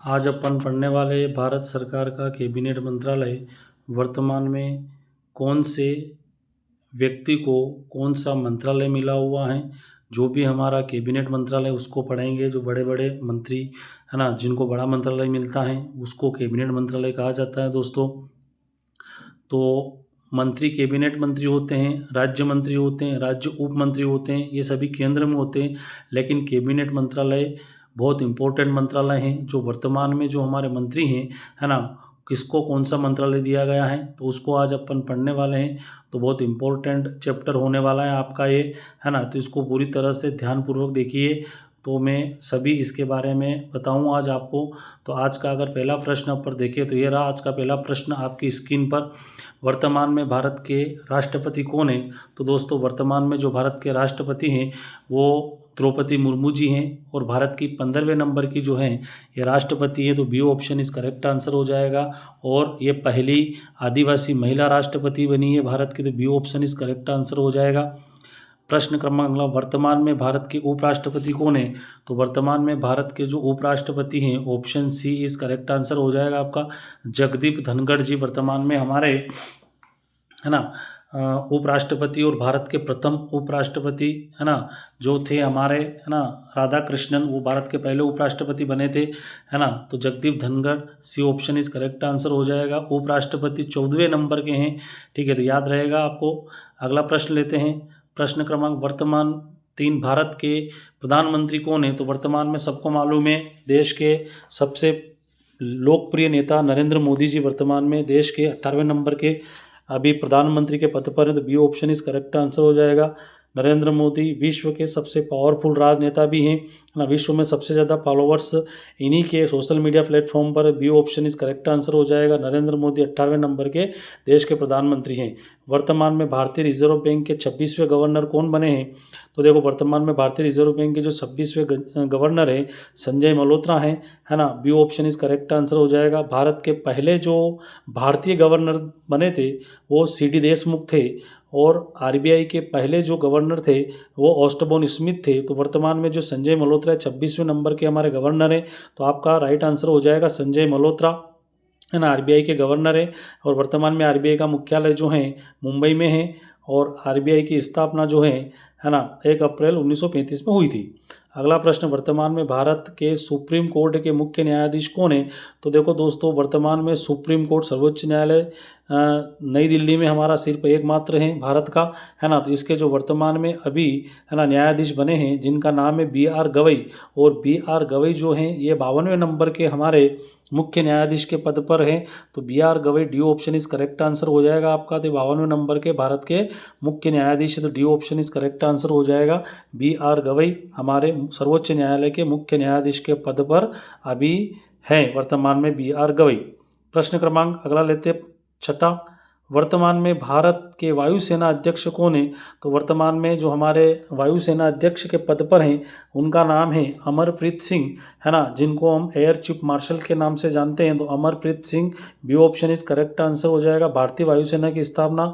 आज अपन पढ़ने वाले भारत सरकार का कैबिनेट मंत्रालय वर्तमान में कौन से व्यक्ति को कौन सा मंत्रालय मिला हुआ है। जो भी हमारा कैबिनेट मंत्रालय उसको पढ़ेंगे। जो बड़े बड़े मंत्री है ना, जिनको बड़ा मंत्रालय मिलता है उसको कैबिनेट मंत्रालय कहा जाता है दोस्तों। तो मंत्री कैबिनेट मंत्री होते हैं, राज्य मंत्री होते हैं, राज्य उप मंत्री होते हैं, ये सभी केंद्र में होते हैं। लेकिन कैबिनेट मंत्रालय बहुत इम्पोर्टेंट मंत्रालय हैं। जो वर्तमान में जो हमारे मंत्री हैं है ना, किसको कौन सा मंत्रालय दिया गया है तो उसको आज अपन पढ़ने वाले हैं। तो बहुत इम्पोर्टेंट चैप्टर होने वाला है आपका ये, है ना। तो इसको पूरी तरह से ध्यानपूर्वक देखिए। तो मैं सभी इसके बारे में बताऊं आज आपको। तो आज का अगर पहला प्रश्न पर देखें तो ये रहा आज का पहला प्रश्न आपकी स्क्रीन पर। वर्तमान में भारत के राष्ट्रपति कौन है? तो दोस्तों वर्तमान में जो भारत के राष्ट्रपति हैं वो द्रौपदी मुर्मू जी हैं। और भारत की 15वें नंबर की जो हैं ये राष्ट्रपति है। तो बी ऑप्शन इस करेक्ट आंसर हो जाएगा। और ये पहली आदिवासी महिला राष्ट्रपति बनी है भारत की। तो बी ऑप्शन इस करेक्ट आंसर हो जाएगा। प्रश्न क्रमांक अगला, वर्तमान में भारत के उपराष्ट्रपति कौन है? तो वर्तमान में भारत के जो उपराष्ट्रपति हैं ऑप्शन सी इस करेक्ट आंसर हो जाएगा आपका। जगदीप धनखड़ जी वर्तमान में हमारे है ना उपराष्ट्रपति। और भारत के प्रथम उपराष्ट्रपति है ना जो थे हमारे है ना राधा कृष्णन, वो भारत के पहले उपराष्ट्रपति बने थे है ना। तो जगदीप धनखड़ सी ऑप्शन इस करेक्ट आंसर हो जाएगा। उपराष्ट्रपति 14वें नंबर के हैं, ठीक है, तो याद रहेगा आपको। अगला प्रश्न लेते हैं। प्रश्न क्रमांक वर्तमान 3, भारत के प्रधानमंत्री कौन है? तो वर्तमान में सबको मालूम है देश के सबसे लोकप्रिय नेता नरेंद्र मोदी जी वर्तमान में देश के 18वें नंबर के अभी प्रधानमंत्री के पद पर है। तो बी ऑप्शन इस करेक्ट आंसर हो जाएगा। नरेंद्र मोदी विश्व के सबसे पावरफुल राजनेता भी हैं ना। विश्व में सबसे ज़्यादा फॉलोवर्स इन्हीं के सोशल मीडिया प्लेटफॉर्म पर। बी ऑप्शन इस करेक्ट आंसर हो जाएगा। नरेंद्र मोदी 18वें नंबर के देश के प्रधानमंत्री हैं। वर्तमान में भारतीय रिजर्व बैंक के 26वें गवर्नर कौन बने हैं? तो देखो वर्तमान में भारतीय रिजर्व बैंक के जो 26वें गवर्नर हैं संजय मल्होत्रा हैं, है ना। बी ऑप्शन इस करेक्ट आंसर हो जाएगा। भारत के पहले जो भारतीय गवर्नर बने थे वो सी डी देशमुख थे। और आरबीआई के पहले जो गवर्नर थे वो ऑस्टबोन स्मिथ थे। तो वर्तमान में जो संजय मल्होत्रा 26वें नंबर के हमारे गवर्नर हैं, तो आपका राइट आंसर हो जाएगा संजय मल्होत्रा, है ना, आरबीआई के गवर्नर है। और वर्तमान में आरबीआई का मुख्यालय जो है मुंबई में है। और आरबीआई की स्थापना जो है ना 1 अप्रैल 1935 में हुई थी। अगला प्रश्न, वर्तमान में भारत के सुप्रीम कोर्ट के मुख्य न्यायाधीश कौन है? तो देखो दोस्तों वर्तमान में सुप्रीम कोर्ट सर्वोच्च न्यायालय नई दिल्ली में हमारा सिर्फ एकमात्र है भारत का, है ना। तो इसके जो वर्तमान में अभी है ना न्यायाधीश बने हैं जिनका नाम है बी आर गवई। और बी आर गवई जो हैं ये 52वें नंबर के हमारे मुख्य न्यायाधीश के पद पर हैं। तो B R Gavai D option इस करेक्ट आंसर हो जाएगा आपका। तो 52वें नंबर के भारत के मुख्य न्यायाधीश है। तो डी ऑप्शन इस करेक्ट आंसर हो जाएगा। बी आर गवई हमारे सर्वोच्च न्यायालय के मुख्य न्यायाधीश के पद पर अभी हैं वर्तमान में बी आर गवई। प्रश्न क्रमांक अगला लेते 6, वर्तमान में भारत के वायुसेना अध्यक्ष कौन है? तो वर्तमान में जो हमारे वायुसेना अध्यक्ष के पद पर हैं उनका नाम है अमरप्रीत सिंह, है ना, जिनको हम एयर चीफ मार्शल के नाम से जानते हैं। तो अमरप्रीत सिंह बी ऑप्शन इस करेक्ट आंसर हो जाएगा। भारतीय वायुसेना की स्थापना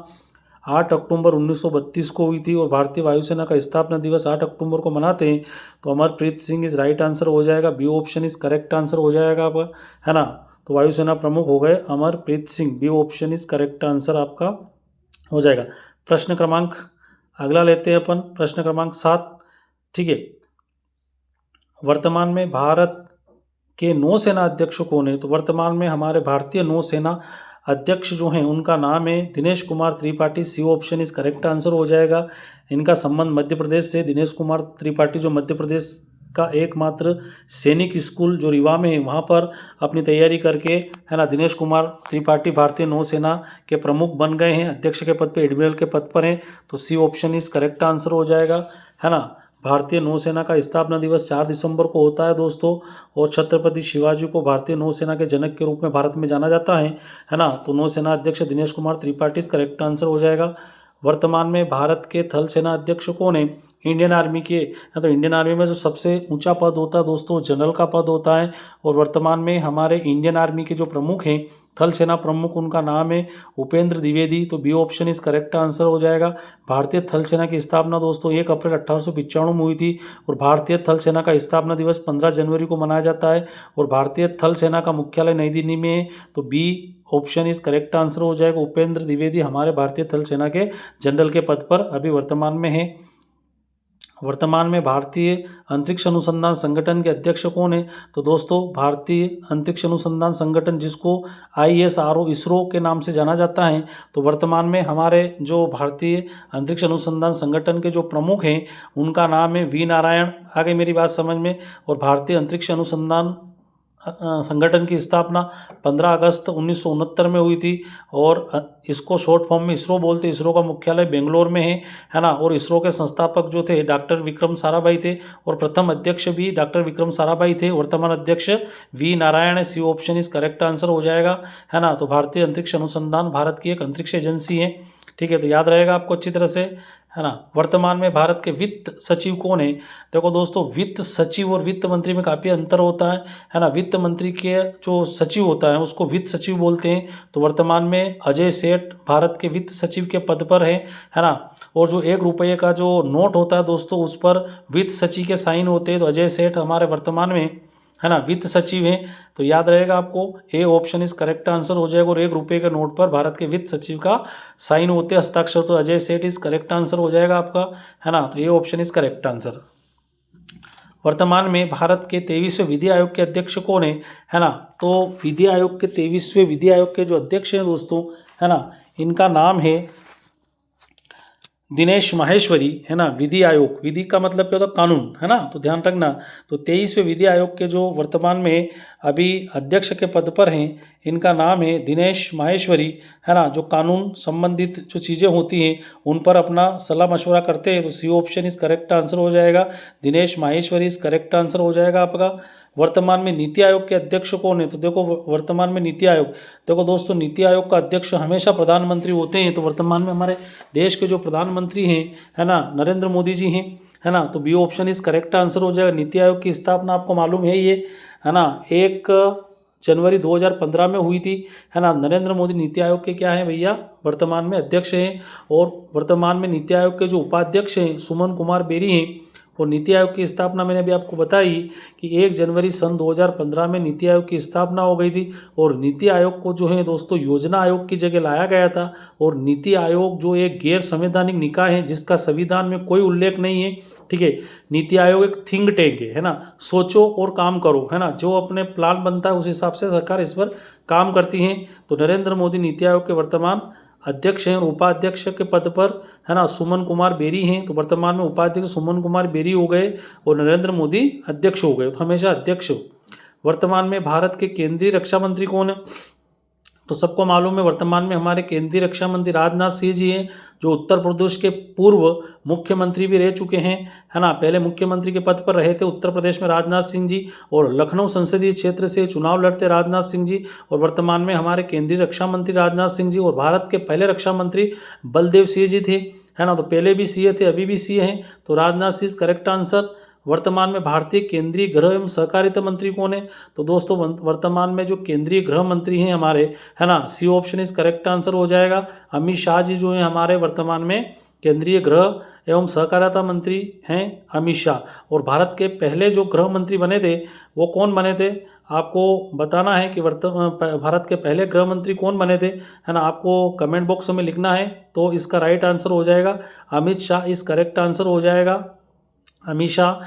8 अक्टूबर 1932 को हुई थी। और भारतीय वायुसेना का स्थापना दिवस 8 अक्टूबर को मनाते हैं। तो अमरप्रीत सिंह इस राइट आंसर हो जाएगा। बी ऑप्शन इस करेक्ट आंसर हो जाएगा आपका, है ना। तो वायुसेना प्रमुख हो गए अमरप्रीत सिंह। बी ऑप्शन इस करेक्ट आंसर आपका हो जाएगा। प्रश्न क्रमांक अगला लेते हैं अपन, प्रश्न क्रमांक 7, ठीक है। वर्तमान में भारत के नौसेना अध्यक्ष कौन है? तो वर्तमान में हमारे भारतीय नौसेना अध्यक्ष जो हैं उनका नाम है दिनेश कुमार त्रिपाठी। सी ऑप्शन इस करेक्ट आंसर हो जाएगा। इनका संबंध मध्य प्रदेश से। दिनेश कुमार त्रिपाठी जो मध्य प्रदेश का एकमात्र सैनिक स्कूल जो रीवा में है वहाँ पर अपनी तैयारी करके, है ना, दिनेश कुमार त्रिपाठी भारतीय नौसेना के प्रमुख बन गए हैं। अध्यक्ष के पद पे, एडमिरल के पद पर हैं। तो सी ऑप्शन इस करेक्ट आंसर हो जाएगा, है ना। भारतीय नौसेना का स्थापना दिवस 4 दिसंबर को होता है दोस्तों। और छत्रपति शिवाजी को भारतीय नौसेना के जनक के रूप में भारत में जाना जाता है ना। तो नौसेना अध्यक्ष दिनेश कुमार त्रिपाठी करेक्ट आंसर हो जाएगा। वर्तमान में भारत के थल सेना अध्यक्ष कौन है? इंडियन आर्मी के, या तो इंडियन आर्मी में जो सबसे ऊंचा पद होता है दोस्तों जनरल का पद होता है। और वर्तमान में हमारे इंडियन आर्मी के जो प्रमुख हैं, थल सेना प्रमुख, उनका नाम है उपेंद्र द्विवेदी। तो बी ऑप्शन इस करेक्ट आंसर हो जाएगा। भारतीय थल सेना की स्थापना दोस्तों 1 अप्रैल 1895 में हुई थी। और भारतीय थल सेना का स्थापना दिवस 15 जनवरी को मनाया जाता है। और भारतीय थल सेना का मुख्यालय नई दिल्ली में है। तो बी ऑप्शन इस करेक्ट आंसर हो जाएगा। उपेंद्र द्विवेदी हमारे भारतीय थल सेना के जनरल के पद पर अभी वर्तमान में है। वर्तमान में भारतीय अंतरिक्ष अनुसंधान संगठन के अध्यक्ष कौन है? तो दोस्तों भारतीय अंतरिक्ष अनुसंधान संगठन, जिसको ISRO इसरो के नाम से जाना जाता है, तो वर्तमान में हमारे जो भारतीय अंतरिक्ष अनुसंधान संगठन के जो प्रमुख हैं उनका नाम है V नारायण। आ गई मेरी बात समझ में? और भारतीय अंतरिक्ष अनुसंधान संगठन की स्थापना 15 अगस्त 1969 में हुई थी। और इसको शॉर्ट फॉर्म में इसरो बोलते हैं। इसरो का मुख्यालय बेंगलोर में है ना। और इसरो के संस्थापक जो थे डॉक्टर विक्रम साराभाई थे। और प्रथम अध्यक्ष भी डॉक्टर विक्रम साराभाई थे। वर्तमान अध्यक्ष V नारायण है। सी ऑप्शन इस करेक्ट आंसर हो जाएगा, है ना। तो भारतीय अंतरिक्ष अनुसंधान भारत की एक अंतरिक्ष एजेंसी है, ठीक है। तो याद रहेगा आपको अच्छी तरह से, है ना। वर्तमान में भारत के वित्त सचिव कौन है? देखो दोस्तों, वित्त सचिव और वित्त मंत्री में काफ़ी अंतर होता है ना। वित्त मंत्री के जो सचिव होता है उसको वित्त सचिव बोलते हैं। तो वर्तमान में अजय सेठ भारत के वित्त सचिव के पद पर है ना। और जो 1 रुपये का जो नोट होता है दोस्तों उस पर वित्त सचिव के साइन होते हैं। तो अजय सेठ हमारे वर्तमान में, है ना, वित्त सचिव हैं। तो याद रहेगा आपको, ए ऑप्शन इस करेक्ट आंसर हो जाएगा। और 1 रुपये के नोट पर भारत के वित्त सचिव का साइन होते हैं, हस्ताक्षर। तो अजय सेठ इस करेक्ट आंसर हो जाएगा आपका, है ना। तो ए ऑप्शन इस करेक्ट आंसर। वर्तमान में भारत के 23वें विधि आयोग के अध्यक्ष कौन है ना। तो विधि आयोग के 23वें विधि आयोग के जो अध्यक्ष हैं दोस्तों, है ना, इनका नाम है दिनेश माहेश्वरी, है ना। विधि आयोग, विधि का मतलब क्या होता है? कानून, है ना। तो ध्यान रखना। तो 23वें विधि आयोग के जो वर्तमान में अभी अध्यक्ष के पद पर हैं, इनका नाम है दिनेश माहेश्वरी, है ना। जो कानून संबंधित जो चीज़ें होती हैं उन पर अपना सलाह मशवरा करते हैं। तो सी ऑप्शन इस करेक्ट आंसर हो जाएगा। दिनेश माहेश्वरी इस करेक्ट आंसर हो जाएगा आपका। वर्तमान में नीति आयोग के अध्यक्ष कौन है? तो देखो वर्तमान में नीति आयोग, देखो दोस्तों, नीति आयोग का अध्यक्ष हमेशा प्रधानमंत्री होते हैं। तो वर्तमान में हमारे देश के जो प्रधानमंत्री हैं, है ना, नरेंद्र मोदी जी हैं, है ना। तो बी ऑप्शन इस करेक्ट आंसर हो जाएगा। नीति आयोग की स्थापना आपको मालूम है ये, है ना, 1 जनवरी 2015 में हुई थी, है ना। नरेंद्र मोदी नीति आयोग के क्या हैं भैया? वर्तमान में अध्यक्ष हैं। और वर्तमान में नीति आयोग के जो उपाध्यक्ष हैं सुमन कुमार बेरी हैं। और नीति आयोग की स्थापना मैंने अभी आपको बताई कि 1 जनवरी सन 2015 में नीति आयोग की स्थापना हो गई थी। और नीति आयोग को जो है दोस्तों योजना आयोग की जगह लाया गया था। और नीति आयोग जो एक गैर संवैधानिक निकाय है जिसका संविधान में कोई उल्लेख नहीं है, ठीक है। नीति आयोग एक थिंक टैंक है ना। सोचो और काम करो, है ना। जो अपने प्लान बनता है उस हिसाब से सरकार इस पर काम करती है। तो नरेंद्र मोदी नीति आयोग के वर्तमान अध्यक्ष हैं। और उपाध्यक्ष के पद पर, है ना, सुमन कुमार बेरी हैं। तो वर्तमान में उपाध्यक्ष सुमन कुमार बेरी हो गए और नरेंद्र मोदी अध्यक्ष हो गए। तो हमेशा अध्यक्ष हो। वर्तमान में भारत के केंद्रीय रक्षा मंत्री कौन है? तो सबको मालूम है वर्तमान में हमारे केंद्रीय रक्षा मंत्री राजनाथ सिंह जी हैं, जो उत्तर प्रदेश के पूर्व मुख्यमंत्री भी रह चुके हैं, है ना। पहले मुख्यमंत्री के पद पर रहे थे उत्तर प्रदेश में राजनाथ सिंह जी। और लखनऊ संसदीय क्षेत्र से चुनाव लड़ते राजनाथ सिंह जी। और वर्तमान में हमारे केंद्रीय रक्षा मंत्री राजनाथ सिंह जी। और भारत के पहले रक्षा मंत्री बलदेव सिंह जी थे, है ना। तो पहले भी सीए थे, अभी भी सीए हैं। तो राजनाथ सिंह करेक्ट आंसर। वर्तमान में भारतीय केंद्रीय गृह एवं सहकारिता मंत्री कौन है? तो दोस्तों वर्तमान में जो केंद्रीय गृह मंत्री हैं हमारे, है ना, सी ऑप्शन इस करेक्ट आंसर हो जाएगा। अमित शाह जी जो हैं हमारे वर्तमान में केंद्रीय गृह एवं सहकारिता मंत्री हैं, अमित शाह। और भारत के पहले जो गृह मंत्री बने थे वो कौन बने थे? आपको बताना है कि भारत के पहले गृह मंत्री कौन बने थे, है ना। आपको कमेंट बॉक्स में लिखना है। तो इसका राइट आंसर हो जाएगा अमित शाह, इस करेक्ट आंसर हो जाएगा। अमित शाह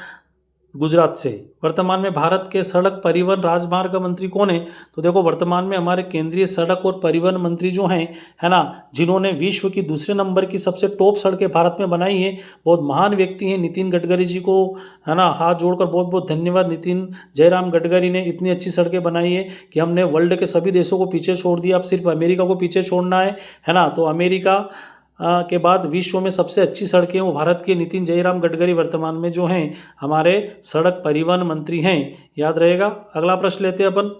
गुजरात से। वर्तमान में भारत के सड़क परिवहन राजमार्ग मंत्री कौन है? तो देखो वर्तमान में हमारे केंद्रीय सड़क और परिवहन मंत्री जो हैं, है ना, जिन्होंने विश्व की दूसरे नंबर की सबसे टॉप सड़कें भारत में बनाई है, बहुत महान व्यक्ति हैं नितिन गडकरी जी को, है ना, हाथ जोड़कर बहुत बहुत धन्यवाद। नितिन जयराम गडकरी ने इतनी अच्छी सड़कें बनाई है कि हमने वर्ल्ड के सभी देशों को पीछे छोड़ दिया। अब सिर्फ अमेरिका को पीछे छोड़ना है ना। तो अमेरिका के बाद विश्व में सबसे अच्छी सड़कें वो भारत के नितिन जयराम गडकरी वर्तमान में जो हैं हमारे सड़क परिवहन मंत्री हैं, याद रहेगा। अगला प्रश्न लेते हैं अपन,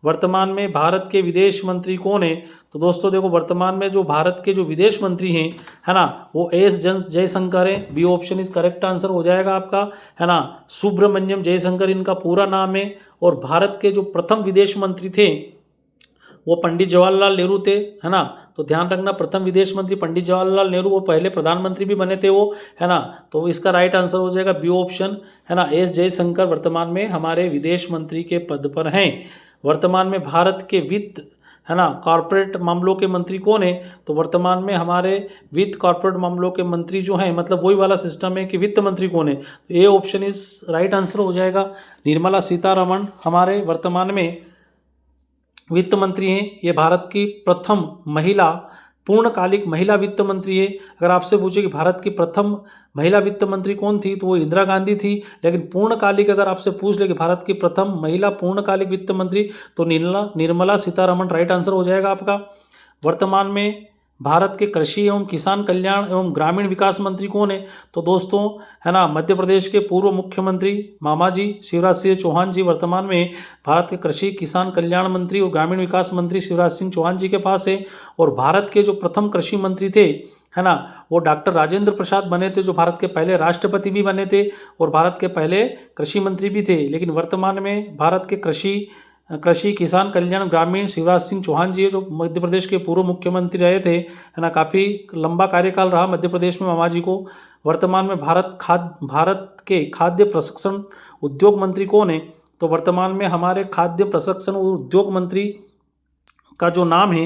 वर्तमान में भारत के विदेश मंत्री कौन है? तो दोस्तों देखो, वर्तमान में जो भारत के जो विदेश मंत्री हैं, है ना, वो एस जयशंकर हैं। B option is correct answer हो जाएगा आपका, है ना। सुब्रमण्यम जयशंकर इनका पूरा नाम है। और भारत के जो प्रथम विदेश मंत्री थे वो पंडित जवाहरलाल नेहरू थे, है ना। तो ध्यान रखना, प्रथम विदेश मंत्री पंडित जवाहरलाल नेहरू, वो पहले प्रधानमंत्री भी बने थे वो, है ना। तो इसका राइट आंसर हो जाएगा बी ऑप्शन, है ना। एस जयशंकर वर्तमान में हमारे विदेश मंत्री के पद पर हैं। वर्तमान में भारत के वित्त, है ना, कॉर्पोरेट मामलों के मंत्री कौन है? तो वर्तमान में हमारे वित्त कॉर्पोरेट मामलों के मंत्री जो हैं, मतलब वही वाला सिस्टम है कि वित्त मंत्री कौन है, तो A option is right answer हो जाएगा। निर्मला सीतारमण हमारे वर्तमान में वित्त मंत्री हैं। ये भारत की प्रथम महिला पूर्णकालिक महिला वित्त मंत्री है। अगर आपसे पूछे कि भारत की प्रथम महिला वित्त मंत्री कौन थी, तो वो इंदिरा गांधी थी। लेकिन पूर्णकालिक अगर आपसे पूछ ले कि भारत की प्रथम महिला पूर्णकालिक वित्त मंत्री, तो निर्मला सीतारमण राइट आंसर हो जाएगा आपका। वर्तमान में भारत के कृषि एवं किसान कल्याण एवं ग्रामीण विकास मंत्री कौन है? तो दोस्तों, है ना, मध्य प्रदेश के पूर्व मुख्यमंत्री मामाजी शिवराज सिंह चौहान जी वर्तमान में भारत के कृषि किसान कल्याण मंत्री और ग्रामीण विकास मंत्री शिवराज सिंह चौहान जी के पास है। और भारत के जो प्रथम कृषि मंत्री थे, है ना, वो डॉक्टर राजेंद्र प्रसाद बने थे, जो भारत के पहले राष्ट्रपति भी बने थे और भारत के पहले कृषि मंत्री भी थे। लेकिन वर्तमान में भारत के कृषि किसान कल्याण ग्रामीण शिवराज सिंह चौहान जी है, जो मध्य प्रदेश के पूर्व मुख्यमंत्री रहे थे, है ना। काफ़ी लंबा कार्यकाल रहा मध्य प्रदेश में मामा जी को। वर्तमान में भारत के खाद्य प्रसंस्करण उद्योग मंत्री कौन है? तो वर्तमान में हमारे खाद्य प्रसंस्करण उद्योग मंत्री का जो नाम है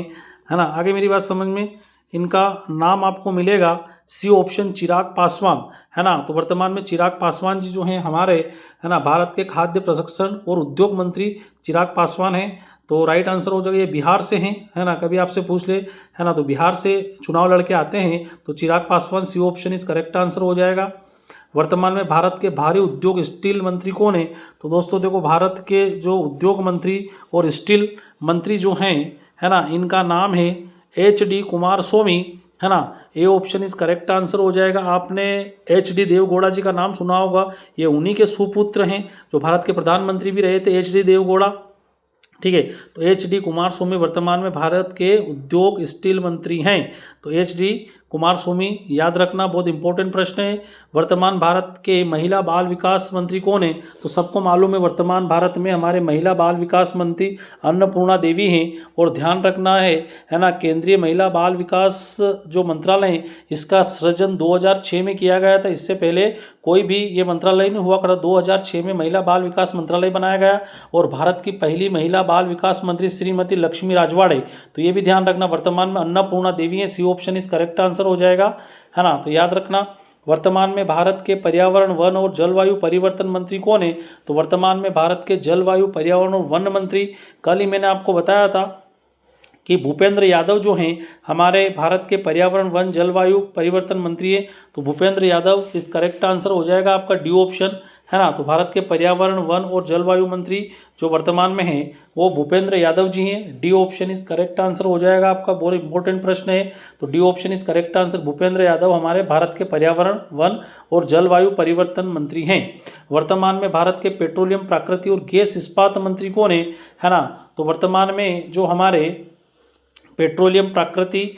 ना, आगे मेरी बात समझ में, इनका नाम आपको मिलेगा सी ऑप्शन चिराग पासवान, है ना। तो वर्तमान में चिराग पासवान जी जो हैं हमारे, है ना, भारत के खाद्य प्रसंस्करण और उद्योग मंत्री चिराग पासवान हैं। तो राइट आंसर हो जाएगा, ये बिहार से हैं, है ना। कभी आपसे पूछ ले, है ना, तो बिहार से चुनाव लड़के आते हैं, तो चिराग पासवान सी ऑप्शन इस करेक्ट आंसर हो जाएगा। वर्तमान में भारत के भारी उद्योग स्टील मंत्री कौन है? तो दोस्तों देखो, भारत के जो उद्योग मंत्री और स्टील मंत्री जो हैं, है ना, इनका नाम है HD कुमारस्वामी, है ना। A option is correct answer हो जाएगा। आपने HD देवगौड़ा जी का नाम सुना होगा, ये उन्हीं के सुपुत्र हैं जो भारत के प्रधानमंत्री भी रहे थे, HD देवगौड़ा, ठीक है। तो HD कुमारस्वामी वर्तमान में भारत के उद्योग स्टील मंत्री हैं। तो HD कुमारस्वामी याद रखना, बहुत इंपॉर्टेंट प्रश्न है। वर्तमान भारत के महिला बाल विकास मंत्री कौन है? तो सबको मालूम है, वर्तमान भारत में हमारे महिला बाल विकास मंत्री अन्नपूर्णा देवी हैं। और ध्यान रखना है ना, केंद्रीय महिला बाल विकास जो मंत्रालय है, इसका सृजन 2006 में किया गया था। इससे पहले कोई भी ये मंत्रालय नहीं हुआ करता। 2006 में महिला बाल विकास मंत्रालय बनाया गया और भारत की पहली महिला बाल विकास मंत्री श्रीमती लक्ष्मी राजवाड़े। तो ये भी ध्यान रखना, वर्तमान में अन्नपूर्णा देवी है। सी ऑप्शन इस करेक्ट आंसर हो जाएगा, है ना। तो याद रखना, वर्तमान में भारत के पर्यावरण वन और जलवायु परिवर्तन मंत्री कौन है? तो वर्तमान में भारत के जलवायु पर्यावरण और वन मंत्री, कल ही मैंने आपको बताया था कि भूपेंद्र यादव जो हैं हमारे भारत के पर्यावरण वन जलवायु परिवर्तन मंत्री है। तो भूपेंद्र यादव इस करेक्ट आंसर हो जाएगा आपका, डी ऑप्शन, है ना। तो भारत के पर्यावरण वन और जलवायु मंत्री जो वर्तमान में हैं वो भूपेंद्र यादव जी हैं। डी ऑप्शन इस करेक्ट आंसर हो जाएगा आपका, बहुत इंपॉर्टेंट प्रश्न है। तो डी ऑप्शन इस करेक्ट आंसर, भूपेंद्र यादव हमारे भारत के पर्यावरण वन और जलवायु परिवर्तन मंत्री हैं। वर्तमान में भारत के पेट्रोलियम प्राकृतिक और गैस इस्पात मंत्री कौन है ना। तो वर्तमान में जो हमारे पेट्रोलियम प्राकृतिक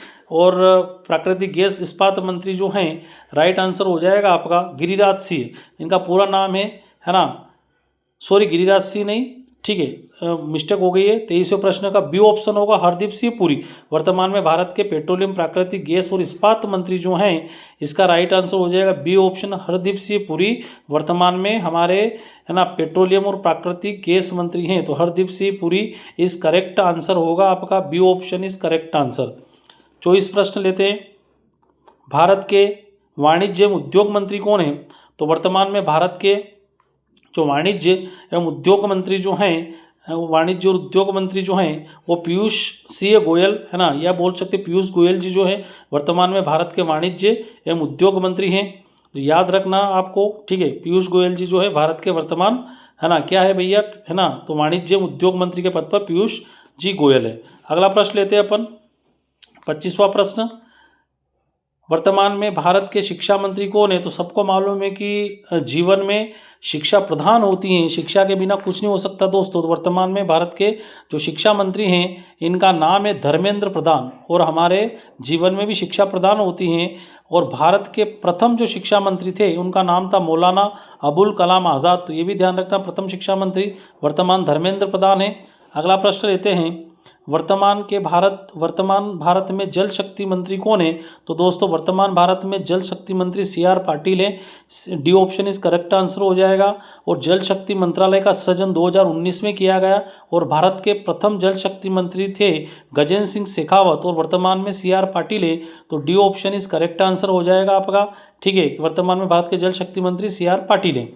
गैस इस्पात मंत्री जो हैं, राइट आंसर हो जाएगा आपका गिरिराज सिंह, इनका पूरा नाम है ना। सॉरी, गिरिराज सिंह नहीं, ठीक है, मिस्टेक हो गई है। 23वें प्रश्न का बी ऑप्शन होगा हरदीप सिंह पुरी। वर्तमान में भारत के पेट्रोलियम प्राकृतिक गैस और इस्पात मंत्री जो हैं, इसका राइट आंसर हो जाएगा बी ऑप्शन हरदीप सिंह पुरी। वर्तमान में हमारे, है ना, पेट्रोलियम और प्राकृतिक गैस मंत्री हैं। तो हरदीप सिंह पुरी इस करेक्ट आंसर होगा आपका, B option is correct answer. 24 प्रश्न लेते हैं, भारत के वाणिज्य एवं उद्योग मंत्री कौन है? तो वर्तमान में भारत के जो वाणिज्य एवं उद्योग मंत्री जो हैं, वाणिज्य और उद्योग मंत्री जो हैं वो पीयूष सिंह गोयल, है ना, या बोल सकते पीयूष गोयल जी जो है वर्तमान में भारत के वाणिज्य एवं उद्योग मंत्री हैं। तो याद रखना आपको, ठीक है, पीयूष गोयल जी जो है भारत के वर्तमान, है ना, क्या है भैया, है ना, तो वाणिज्य एवं उद्योग मंत्री के पद पर पीयूष जी गोयल है। अगला प्रश्न लेते हैं अपन, 25वां प्रश्न, वर्तमान में भारत के शिक्षा मंत्री कौन है? तो सबको मालूम है कि जीवन में शिक्षा प्रधान होती हैं, शिक्षा के बिना कुछ नहीं हो सकता दोस्तों। तो वर्तमान में भारत के जो शिक्षा मंत्री हैं इनका नाम है धर्मेंद्र प्रधान, और हमारे जीवन में भी शिक्षा प्रधान होती हैं। और भारत के प्रथम जो शिक्षा मंत्री थे उनका नाम था मौलाना अबुल कलाम आज़ाद। तो ये भी ध्यान रखना, प्रथम शिक्षा मंत्री वर्तमान धर्मेंद्र प्रधान है। अगला प्रश्न लेते हैं, वर्तमान भारत में जल शक्ति मंत्री कौन है? तो दोस्तों वर्तमान भारत में जल शक्ति मंत्री CR पाटिल है। डी ऑप्शन इस करेक्ट आंसर हो जाएगा। और जल शक्ति मंत्रालय का सृजन 2019 में किया गया, और भारत के प्रथम जल शक्ति मंत्री थे गजेंद्र सिंह शेखावत, और वर्तमान में CR पाटिल है। तो डी ऑप्शन इस करेक्ट आंसर हो जाएगा आपका। ठीक है, वर्तमान में भारत के जल शक्ति मंत्री CR पाटिल है।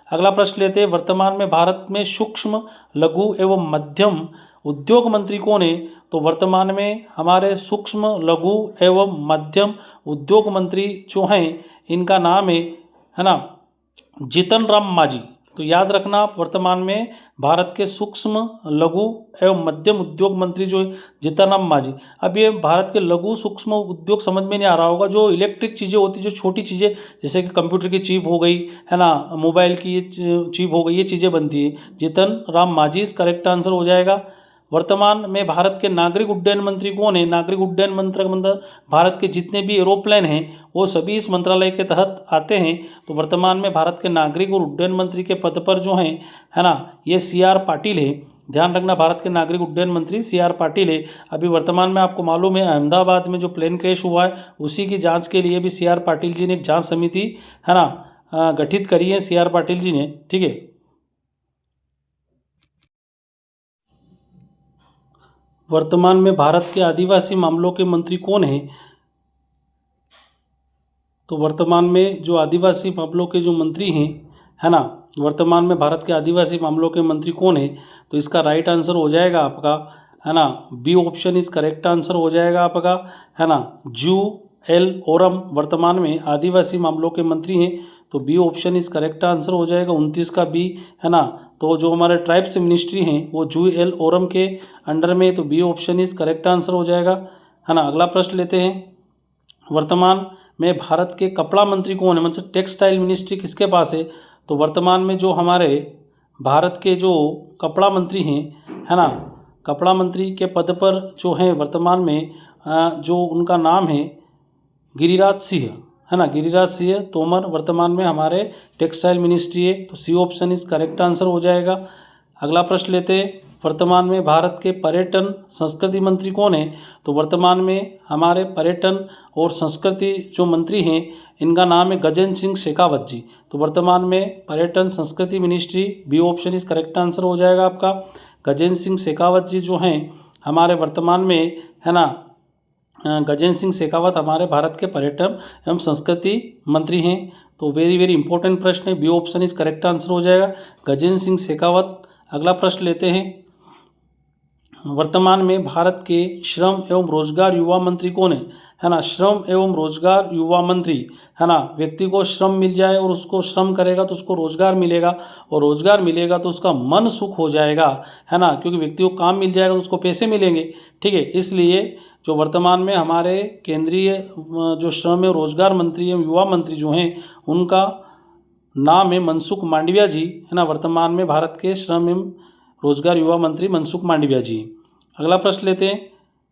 अगला प्रश्न लेते हैं, वर्तमान में भारत में सूक्ष्म लघु एवं मध्यम उद्योग मंत्री कौन है? तो वर्तमान में हमारे सूक्ष्म लघु एवं मध्यम उद्योग मंत्री जो हैं इनका नाम है ना जीतन राम मांझी। तो याद रखना, वर्तमान में भारत के सूक्ष्म लघु एवं मध्यम उद्योग मंत्री जो जीतन राम मांझी। अब ये भारत के लघु सूक्ष्म उद्योग समझ में नहीं आ रहा होगा, जो इलेक्ट्रिक चीज़ें होती, जो छोटी चीज़ें जैसे कि कंप्यूटर की चिप हो गई है ना, मोबाइल की ये चिप हो गई, ये चीज़ें बनती है। जीतन राम मांझी इस करेक्ट आंसर हो जाएगा। वर्तमान में भारत के नागरिक उड्डयन मंत्री कौन है? नागरिक उड्डयन मंत्री मतलब भारत के जितने भी एरोप्लेन हैं वो सभी इस मंत्रालय के तहत आते हैं। तो वर्तमान में भारत के नागरिक और उड्डयन मंत्री के पद पर जो हैं है ना ये CR पाटिल है। ध्यान रखना, भारत के नागरिक उड्डयन मंत्री CR पाटिल है। अभी वर्तमान में आपको मालूम है अहमदाबाद में जो प्लेन क्रैश हुआ है उसी की जाँच के लिए भी CR पाटिल जी ने एक जाँच समिति है ना गठित करी है CR पाटिल जी ने। ठीक है, वर्तमान में भारत के आदिवासी मामलों के मंत्री कौन हैं? तो वर्तमान में जो आदिवासी मामलों के जो मंत्री हैं है ना, वर्तमान में भारत के आदिवासी मामलों के मंत्री कौन है? तो इसका राइट आंसर हो जाएगा आपका है ना बी ऑप्शन इस करेक्ट आंसर हो जाएगा आपका है ना JUL ओरम वर्तमान में आदिवासी मामलों के मंत्री हैं। तो बी ऑप्शन इस करेक्ट आंसर हो जाएगा 29 का बी है ना। तो जो हमारे ट्राइब्स मिनिस्ट्री हैं वो JUL ओरम के अंडर में, तो बी ऑप्शन इस करेक्ट आंसर हो जाएगा है ना। अगला प्रश्न लेते हैं, वर्तमान में भारत के कपड़ा मंत्री कौन है? मतलब टेक्सटाइल मिनिस्ट्री किसके पास है? तो वर्तमान में जो हमारे भारत के जो कपड़ा मंत्री हैं है ना, कपड़ा मंत्री के पद पर जो हैं वर्तमान में जो उनका नाम है गिरिराज सिंह है ना, गिरिराज सिंह तोमर वर्तमान में हमारे टेक्सटाइल मिनिस्ट्री है। तो सी ऑप्शन इस करेक्ट आंसर हो जाएगा। अगला प्रश्न लेते हैं, वर्तमान में भारत के पर्यटन संस्कृति मंत्री कौन है? तो वर्तमान में हमारे पर्यटन और संस्कृति जो मंत्री हैं इनका नाम है गजेंद्र सिंह शेखावत जी। तो वर्तमान में पर्यटन संस्कृति मिनिस्ट्री बी ऑप्शन इस करेक्ट आंसर हो जाएगा आपका। गजेंद्र सिंह शेखावत जी जो हैं हमारे वर्तमान में है ना, गजेंद्र सिंह शेखावत हमारे भारत के पर्यटन एवं संस्कृति मंत्री हैं। तो वेरी वेरी इंपॉर्टेंट प्रश्न है, बी ऑप्शन इस करेक्ट आंसर हो जाएगा गजेंद्र सिंह शेखावत। अगला प्रश्न लेते हैं, वर्तमान में भारत के श्रम एवं रोजगार युवा मंत्री कौन है ना। श्रम एवं रोजगार युवा मंत्री है ना, व्यक्ति को श्रम मिल जाए और उसको श्रम करेगा तो उसको रोजगार मिलेगा, और रोजगार मिलेगा तो उसका मन सुख हो जाएगा है ना, क्योंकि व्यक्ति को काम मिल जाएगा तो उसको पैसे मिलेंगे। ठीक है, इसलिए जो वर्तमान में हमारे केंद्रीय जो श्रम एवं रोजगार मंत्री एवं युवा मंत्री जो हैं उनका नाम है मनसुख मांडविया जी है ना। वर्तमान में भारत के श्रम एवं रोजगार युवा मंत्री मनसुख मांडविया जी। अगला प्रश्न लेते हैं,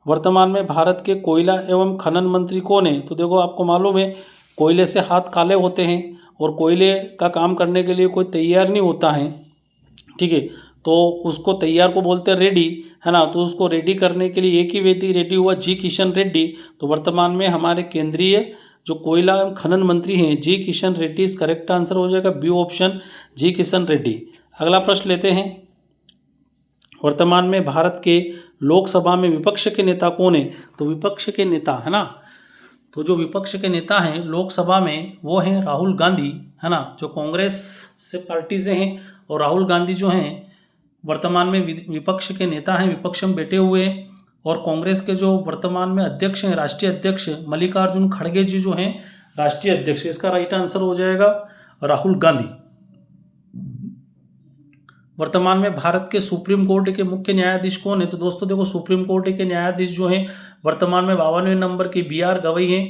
वर्तमान में भारत के कोयला एवं खनन मंत्री कौन है? तो देखो आपको मालूम है कोयले से हाथ काले होते हैं और कोयले का काम करने के लिए कोई तैयार नहीं होता है। ठीक है, तो उसको तैयार को बोलते हैं रेडी है ना। तो उसको रेडी करने के लिए एक ही व्यक्ति रेडी हुआ, जी किशन रेड्डी। तो वर्तमान में हमारे केंद्रीय जो कोयला एवं खनन मंत्री हैं जी किशन रेड्डी इस करेक्ट आंसर हो जाएगा बी ऑप्शन जी किशन रेड्डी। अगला प्रश्न लेते हैं, वर्तमान में भारत के लोकसभा में विपक्ष के नेता कौन है? तो विपक्ष के नेता है ना, तो जो विपक्ष के नेता हैं लोकसभा में वो हैं राहुल गांधी है ना, जो कांग्रेस से पार्टी से हैं। और राहुल गांधी जो हैं वर्तमान में विपक्ष के नेता हैं, विपक्ष में बैठे हुए हैं। और कांग्रेस के जो वर्तमान में अध्यक्ष हैं, राष्ट्रीय अध्यक्ष मल्लिकार्जुन खड़गे जी जो हैं राष्ट्रीय अध्यक्ष। इसका राइट आंसर हो जाएगा राहुल गांधी। वर्तमान में भारत के सुप्रीम कोर्ट के मुख्य न्यायाधीश कौन है? तो दोस्तों देखो, सुप्रीम कोर्ट के न्यायाधीश जो हैं वर्तमान में 52वें नंबर के BR गवई हैं,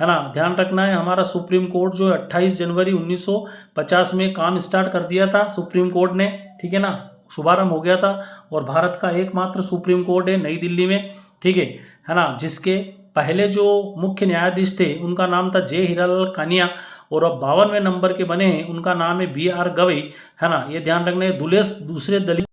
है ना। ध्यान रखना है, हमारा सुप्रीम कोर्ट जो 28 जनवरी 1950 में काम स्टार्ट कर दिया था सुप्रीम कोर्ट ने, ठीक है ना, शुभारंभ हो गया था। और भारत का एकमात्र सुप्रीम कोर्ट है नई दिल्ली में, ठीक है ना। जिसके पहले जो मुख्य न्यायाधीश थे उनका नाम था जे हीरालाल कानिया, और अब 52वें नंबर के बने हैं, उनका नाम है BR गवई, है ना। ये ध्यान रखना है। दूसरे दलित